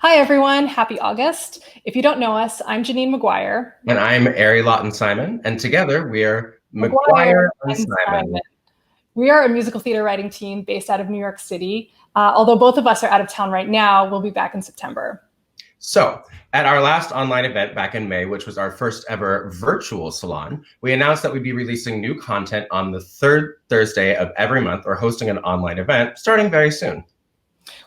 Hi, everyone. Happy August. If you don't know us, I'm Janine McGuire. And I'm Ari Lawton-Simon, and together we are McGuire and Simon. We are a musical theater writing team based out of New York City. Although both of us are out of town right now, we'll be back in September. So, at our last online event back in May, which was our first ever virtual salon, we announced that we'd be releasing new content on the third Thursday of every month or hosting an online event starting very soon.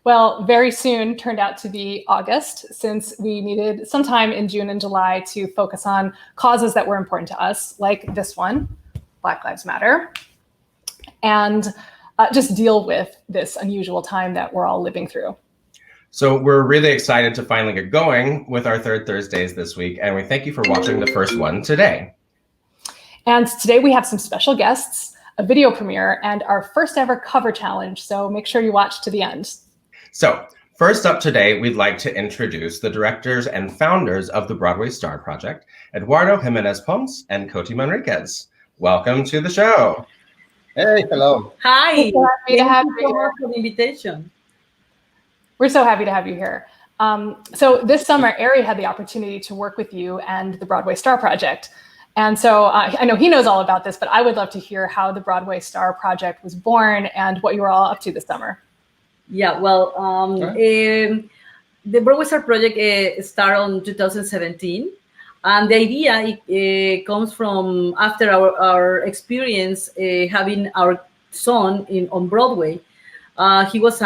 Well, very soon turned out to be August, since we needed some time in June and July to focus on causes that were important to us, like this one, Black Lives Matter, and just deal with this unusual time that we're all living through. So we're really excited to finally get going with our third Thursdays this week, and we thank you for watching the first one today. And today we have some special guests, a video premiere, and our first ever cover challenge, so make sure you watch to the end. So first up today, we'd like to introduce the directors and founders of the Broadway Star Project, Eduardo Jimenez Pons and Coty Manriquez. Welcome to the show. Hey, hello. Hi. So happy to have you here. For the invitation. We're so happy to have you here. So this summer, Ari had the opportunity to work with you and the Broadway Star Project. And so I know he knows all about this, but I would love to hear how the Broadway Star Project was born and what you were all up to this summer. Yeah, well, the Broadway Star Project started in 2017. And the idea comes from after our experience having our son on Broadway. He was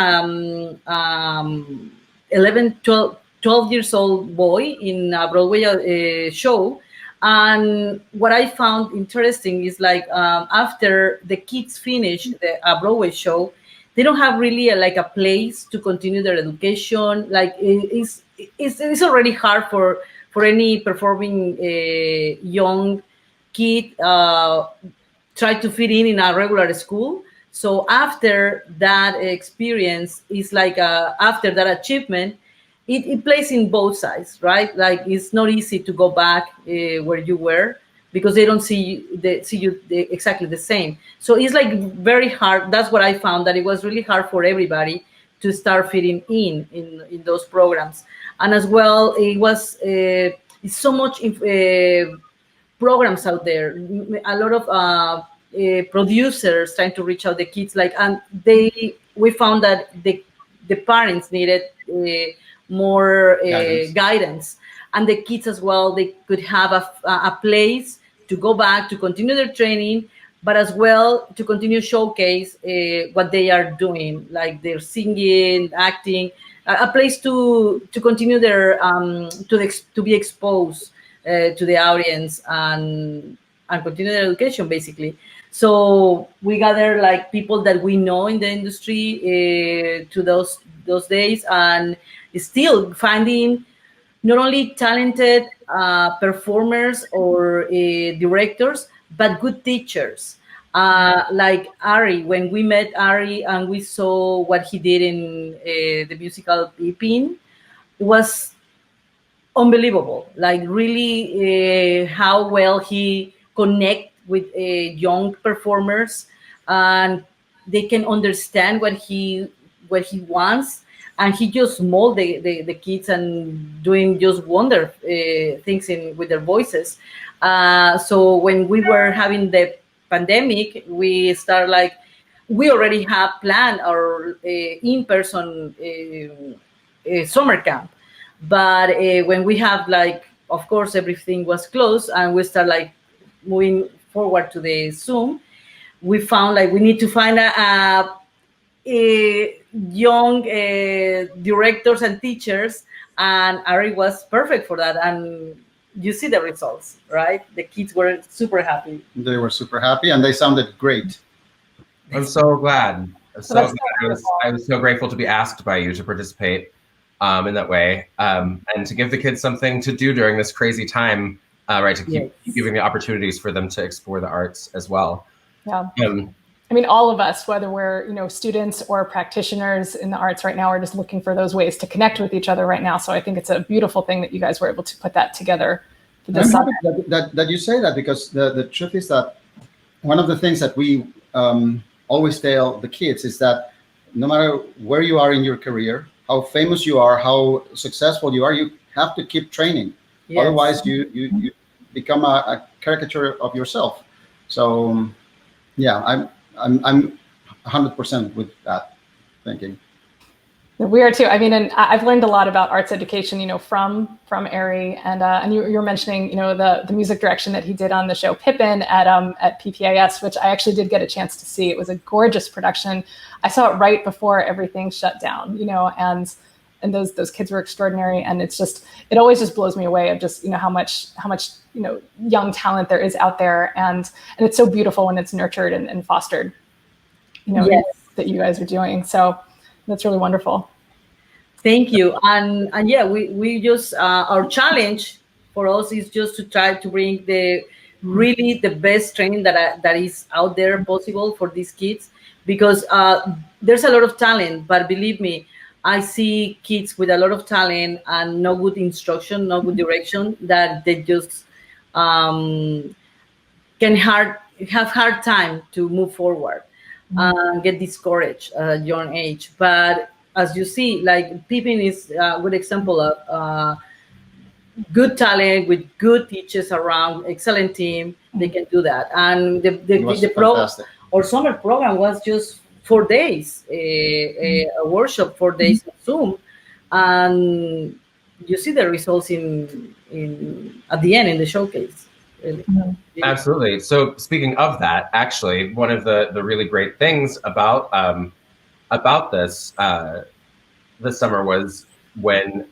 12 years old boy in a Broadway show. And what I found interesting is like after the kids finish a Broadway show, they don't have really a place to continue their education. Like it's already hard for any performing young kid try to fit in a regular school. So after that experience, is like after that achievement, it plays in both sides, right? Like it's not easy to go back where you were because they don't see you exactly the same. So it's like very hard. That's what I found, that it was really hard for everybody to start fitting in those programs. And as well, it was it's so much programs out there. A lot of producers trying to reach out the kids, and we found that the parents needed more guidance, and the kids as well. They could have a place to go back to continue their training, but as well to continue showcase what they are doing, like they're singing, acting, a place to continue their to be exposed to the audience and continue their education basically. So we gather like people that we know in the industry to those days, and still finding not only talented performers or directors, but good teachers. Like Ari, when we met Ari and we saw what he did in the musical Pippin, it was unbelievable. Like really how well he connect with young performers, and they can understand what he wants, and he just mold the kids and doing just wonder things with their voices. So when we were having the pandemic, we started like we already have planned our in-person summer camp, but when we have like, of course, everything was closed and we start like moving forward to the Zoom, we found like we need to find a young directors and teachers, and Ari was perfect for that. And you see the results, right? The kids were super happy. They were super happy, and they sounded great. I'm so glad. I was so grateful to be asked by you to participate in that way, and to give the kids something to do during this crazy time. Right, to keep giving the opportunities for them to explore the arts as well. Yeah, I mean, all of us, whether we're students or practitioners in the arts right now, are just looking for those ways to connect with each other right now. So I think it's a beautiful thing that you guys were able to put that together. I'm happy that you say that, because the truth is that one of the things that we always tell the kids is that no matter where you are in your career, how famous you are, how successful you are, you have to keep training. Yes. Otherwise, you become a caricature of yourself. So yeah, I'm 100% with that thinking. We are too. I mean, and I've learned a lot about arts education, from Ari, and you were mentioning, the music direction that he did on the show Pippin at PPIS, which I actually did get a chance to see. It was a gorgeous production. I saw it right before everything shut down, and those kids were extraordinary, and it always just blows me away of just how much young talent there is out there, and it's so beautiful when it's nurtured and fostered, Yes. that you guys are doing. So that's really wonderful. Thank you. And yeah, we just our challenge for us is just to try to bring the best training that is out there possible for these kids, because there's a lot of talent, but believe me, I see kids with a lot of talent and no good instruction, no good direction, that they just have hard time to move forward and get discouraged at a young age. But as you see, like Pippin is a good example of good talent with good teachers around, excellent team. They can do that. And our summer program was just 4 days, a workshop, 4 days on Zoom, and you see the results in at the end in the showcase. Really. Absolutely. So speaking of that, actually, one of the really great things about this summer was when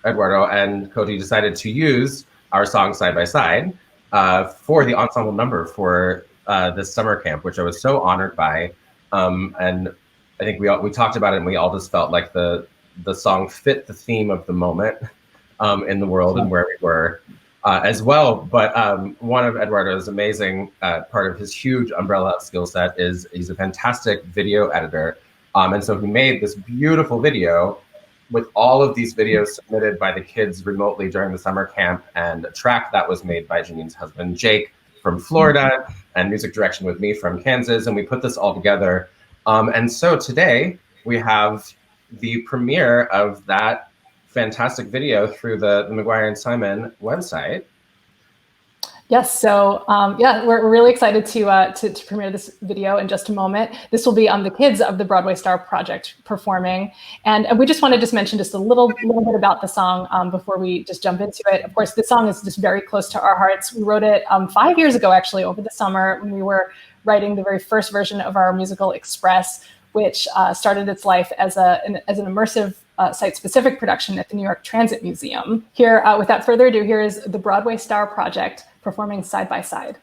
Eduardo and Coty decided to use our song Side by Side for the ensemble number for this summer camp, which I was so honored by. And I think we talked about it, and we all just felt like the song fit the theme of the moment in the world and where we were as well. But one of Eduardo's amazing part of his huge umbrella of skill set is he's a fantastic video editor. And so he made this beautiful video with all of these videos submitted by the kids remotely during the summer camp, and a track that was made by Janine's husband, Jake, from Florida, and music direction with me from Kansas. And we put this all together. And so today we have the premiere of that fantastic video through the McGuire and Simon website. Yes, so we're really excited to premiere this video in just a moment. This will be on the kids of the Broadway Star Project performing, and we just want to just mention just a little bit about the song before we just jump into it. Of course, this song is just very close to our hearts. We wrote it 5 years ago, actually, over the summer, when we were writing the very first version of our musical Express, which started its life as an immersive site-specific production at the New York Transit Museum. Here, without further ado, here is the Broadway Star Project performing Side by Side.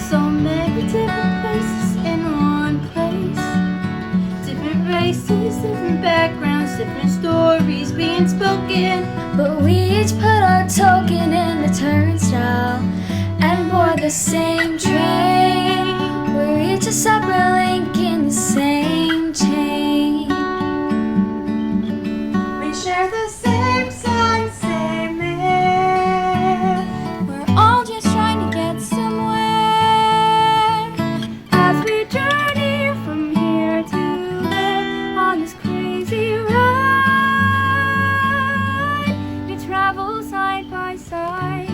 So many different faces in one place, different races, different backgrounds, different stories being spoken, but we each put our token in the turnstile and board the same train. We're each a separate link in the same chain. We share the same sign, same air. We're all just trying to get somewhere as we journey from here to there on this crazy ride. We travel side by side.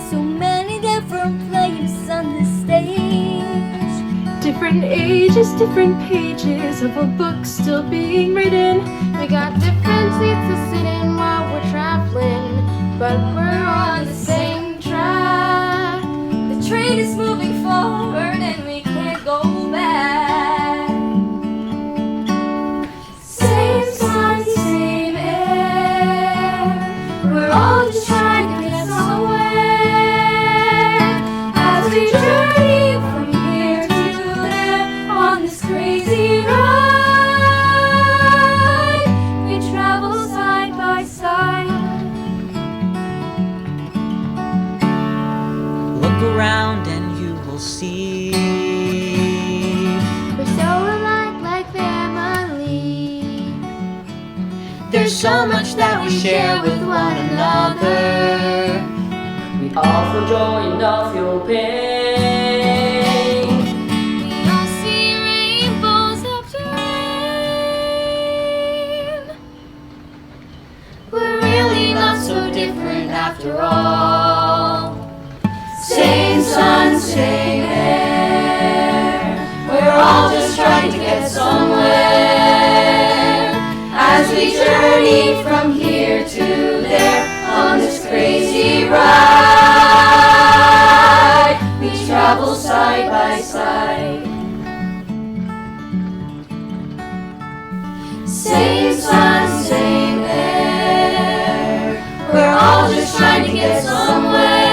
So many different places on the stage, different ages, different pages of a book still being written. We got different seats to sit in while we're traveling, but we're on the same track. The train is moving forward and we can't go back. Same time, same air. We're all just trying to get somewhere. We journey from here to there on this crazy ride. We travel side by side. Look around and you will see We're so alike, like family. so much that we share with one another. We all feel joy and all feel pain. We all see rainbows after rain. We're really not so different after all. Same sun, same air. We're all just trying to get somewhere as we journey from here to there on this crazy ride. We travel side by side. Same sun, same air. We're all just trying to get somewhere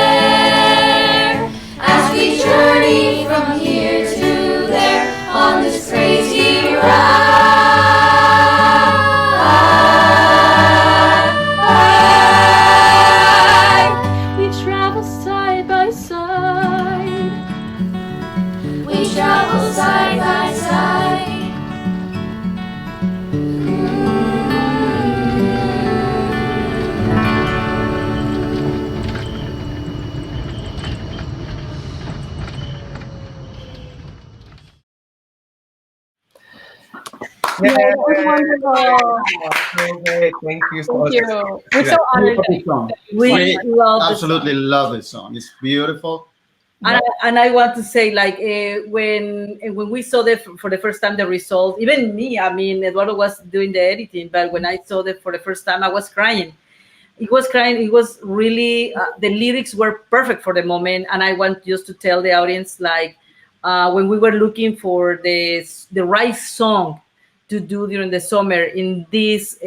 as we journey from here to there on this crazy ride. We travel side by side. We travel side by side. Yeah, that was wonderful. So great. Thank you so much. Thank you. We're so honored that Song. We We love the absolutely love this song. It's beautiful. And I want to say, like, when we saw for the first time the result, even me, I mean, Eduardo was doing the editing, but when I saw that for the first time, I was crying. It was crying. It was really, the lyrics were perfect for the moment. And I want just to tell the audience, like, when we were looking for the right song to do during the summer in these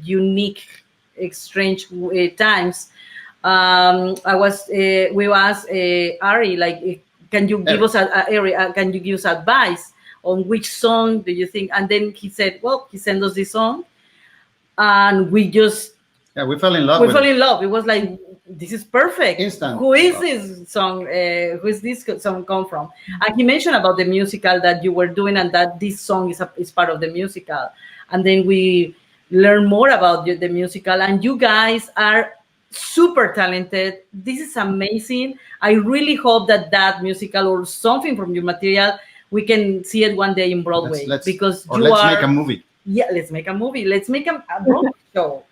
unique, strange times, we asked Ari, like, can you give us can you give us advice on which song do you think? And then he said, well, he sent us this song, and we just we fell in love. we with fell it. in love. It was like, this is perfect. Instant. Who is this song? Who is this song come from? And he mentioned about the musical that you were doing, and that this song is part of the musical. And then we learn more about the musical, and you guys are super talented. This is amazing. I really hope that musical or something from your material, we can see it one day in Broadway. Let's because or you let's are make a movie. yeah, let's make a movie. Let's make a Broadway show.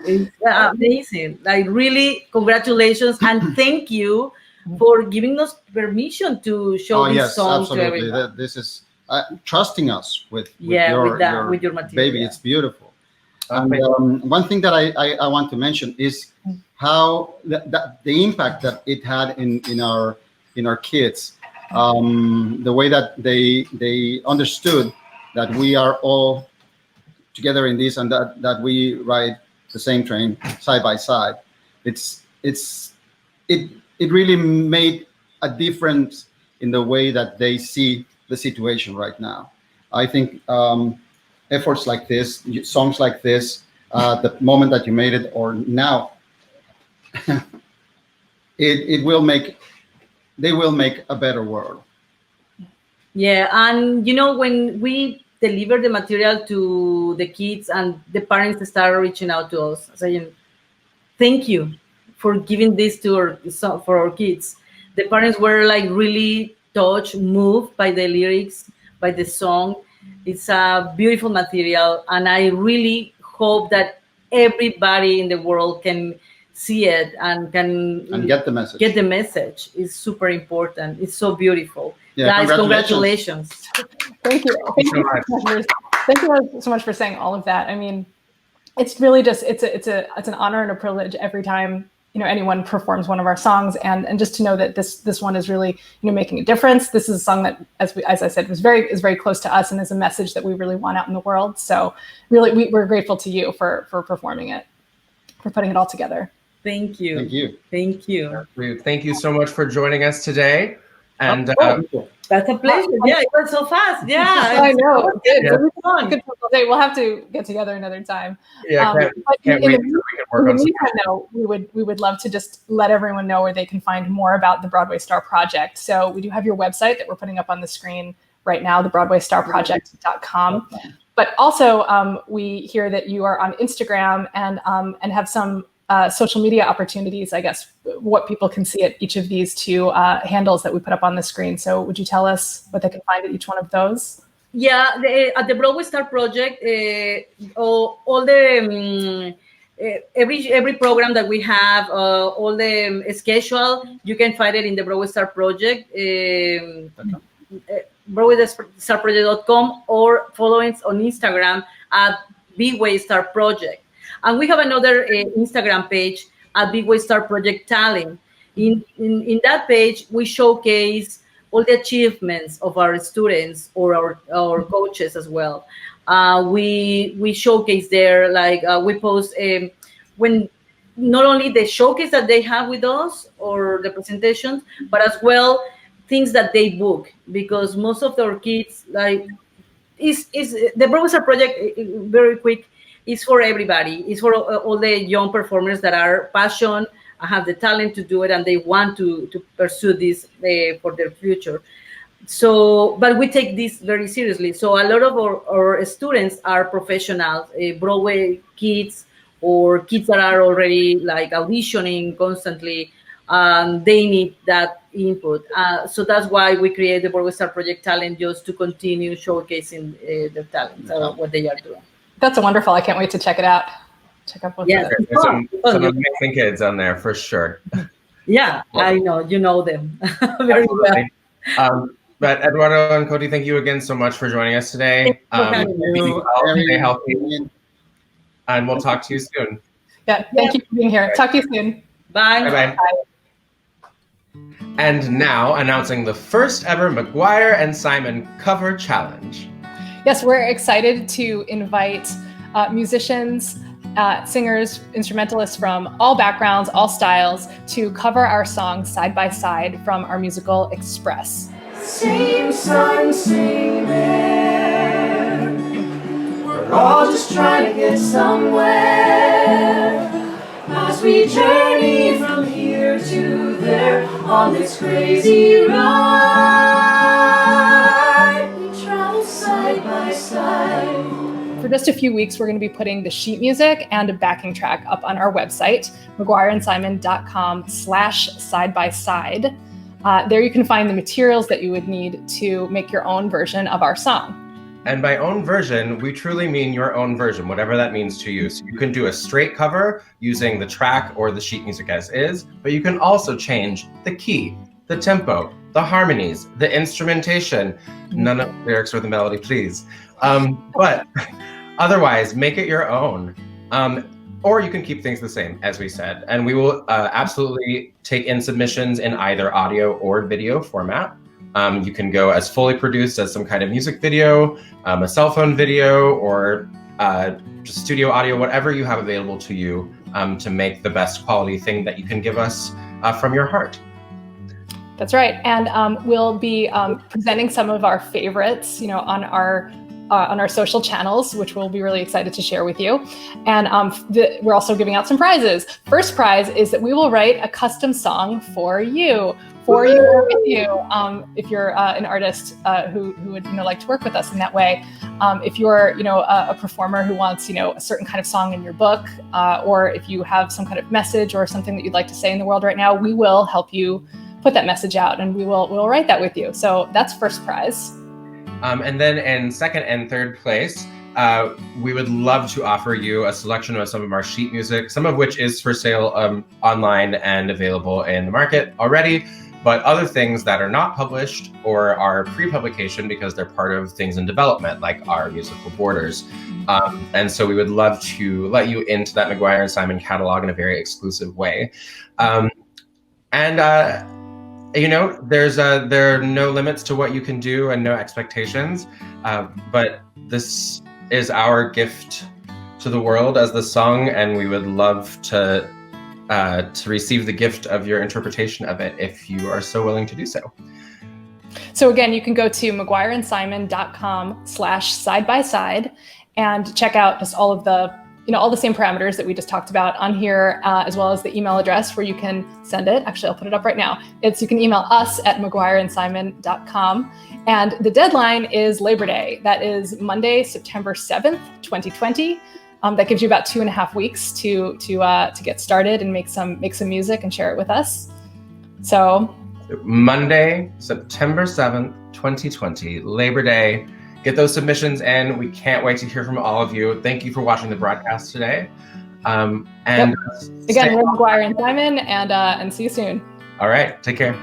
It's amazing. Like, really, congratulations and thank you for giving us permission to show Oh this yes, song to absolutely. everyone. This is trusting us with With your material. baby. It's beautiful. And one thing that I want to mention is how the impact that it had in our kids, the way that they understood that we are all together in this, and that we ride the same train side by side. It really made a difference in the way that they see the situation right now. I think efforts like this, songs like this, the moment that you made it or now, they will make a better world. Yeah, and when we deliver the material to the kids and the parents start reaching out to us saying, thank you for giving this for our kids. The parents were like really touched, moved by the lyrics, by the song. It's a beautiful material, and I really hope that everybody in the world can see it and get the message. Get the message. It's super important. It's so beautiful. Yeah, guys, congratulations. Thank you. Thank you so much for saying all of that. I mean, it's really just it's an honor and a privilege every time anyone performs one of our songs, and just to know that this one is really making a difference. This is a song that, as I said, is very close to us and is a message that we really want out in the world. So really, we're grateful to you for performing it, for putting it all together. Thank you. Thank you. Thank you. Thank you so much for joining us today. And that's a pleasure. Yeah, it went so fast. Yeah, I know. Good. Yeah. Good we'll have to get together another time. Yeah, can't wait till we can work on meantime, though, we would love to just let everyone know where they can find more about the Broadway Star Project. So we do have your website that we're putting up on the screen right now, the BroadwayStarProject.com. But also, we hear that you are on Instagram and have some social media opportunities, I guess, what people can see at each of these two handles that we put up on the screen. So would you tell us what they can find at each one of those? Yeah, at the Broadway Star Project, all the every program that we have, all the schedule, you can find it in the Broadway Star Project, BroadwayStarProject.com, or follow us on Instagram at Big Way Star Project. And we have another Instagram page at Big Way Star Project Talent. In that page, we showcase all the achievements of our students or our coaches as well. We showcase there, like we post when not only the showcase that they have with us or the presentations, but as well things that they book, because most of our kids, like, is the Broadway Star Project, very quick, is for everybody. It's for all the young performers that are passionate, have the talent to do it, and they want to pursue this for their future. So, but we take this very seriously. So a lot of our students are professionals, Broadway kids, or kids that are already like auditioning constantly. They need that input. So that's why we create the Broadway Star Project Talent, just to continue showcasing their talent, what they are doing. That's wonderful. I can't wait to check it out. Check out both. Yeah, There's some amazing kids on there for sure. Yeah, I know, you know them very well. But Eduardo and Coty, thank you again so much for joining us today. Stay healthy, and we'll talk to you soon. Yeah, thank you for being here. Talk to you soon. Bye. Bye-bye. Bye. And now, announcing the first ever McGuire and Simon cover challenge. Yes, we're excited to invite musicians, singers, instrumentalists from all backgrounds, all styles, to cover our songs side by side from our musical Express. Same sun, same air. We're all just trying to get somewhere as we journey from here to there on this crazy ride. We travel side by side. For just a few weeks, we're going to be putting the sheet music and a backing track up on our website, McGuireandSimon.com/side-by-side. There you can find the materials that you would need to make your own version of our song. And by own version, we truly mean your own version, whatever that means to you. So you can do a straight cover using the track or the sheet music as is, but you can also change the key, the tempo, the harmonies, the instrumentation. None of the lyrics or the melody, please. But otherwise, make it your own. Or you can keep things the same, as we said. And we will absolutely take in submissions in either audio or video format. You can go as fully produced as some kind of music video, a cell phone video, or just studio audio, whatever you have available to you to make the best quality thing that you can give us from your heart. That's right. And we'll be presenting some of our favorites, on our social channels, which we'll be really excited to share with you. And we're also giving out some prizes. First prize is that we will write a custom song for you or with you. If you're an artist who would like to work with us in that way. If you're a performer who wants a certain kind of song in your book, or if you have some kind of message or something that you'd like to say in the world right now, we will help you put that message out, and we'll write that with you. So that's first prize. And then in second and third place, we would love to offer you a selection of some of our sheet music, some of which is for sale online and available in the market already, but other things that are not published or are pre-publication because they're part of things in development, like our musical Borders. And so we would love to let you into that McGuire and Simon catalog in a very exclusive way. There are no limits to what you can do and no expectations, but this is our gift to the world as the song, and we would love to receive the gift of your interpretation of it if you are so willing to do so. So again, you can go to McGuireandSimon.com/side-by-side and check out just all of the all the same parameters that we just talked about on here, as well as the email address where you can send it. Actually, I'll put it up right now. You can email us at McGuireandSimon.com. And the deadline is Labor Day. That is Monday, September 7th, 2020. That gives you about 2.5 weeks to get started and make some music and share it with us. So Monday, September 7th, 2020, Labor Day. Get those submissions in. We can't wait to hear from all of you. Thank you for watching the broadcast today. And again, we're McGuire and Simon, and see you soon. All right, take care.